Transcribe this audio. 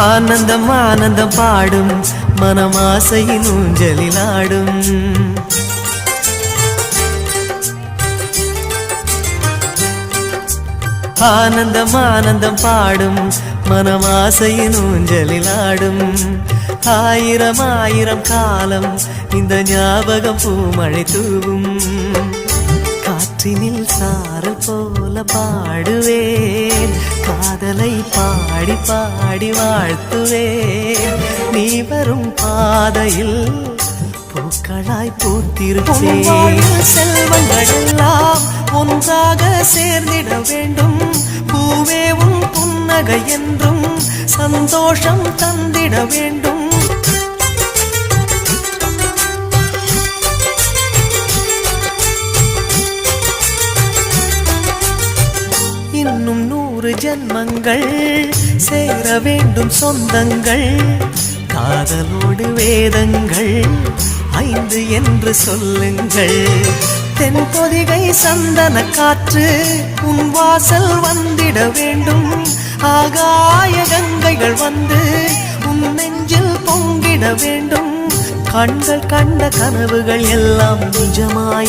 ஆனந்தம் ஆனந்தம் பாடும் மனமாசையின் ஊஞ்சலிலாடும். ஆனந்தம் ஆனந்தம் பாடும் மனமாசையின் ஊஞ்சலிலாடும். ஆயிரம் ஆயிரம் காலம் இந்த ஞாபகம் பூமழை தூவும். காற்றினில் சாரல் போல பாடுவேன், காதலை பாடி பாடி வாழ்த்துவேன். நீ வரும் பாதையில் பூக்களாய் பூத்திருப்பேன். செல்வங்கள் எல்லாம் ஒன்றாக சேர்ந்திட வேண்டும். பூவே உன் புன்னகை என்றும் சந்தோஷம் தந்திட வேண்டும். இன்னும் 100 ஜென்மங்கள் சேர வேண்டும் சொந்தங்கள். காதலோடு வேதங்கள் 5 என்று சொல்லுங்கள். தென்பொதிகை சந்தன காற்று உன் வாசல் வந்திட வேண்டும். ஆகாய கங்கைகள் வந்து உன் நெஞ்சில் பொங்கிட வேண்டும். கண்கள் கண்ட கனவுகள் எல்லாம் நிஜமாய்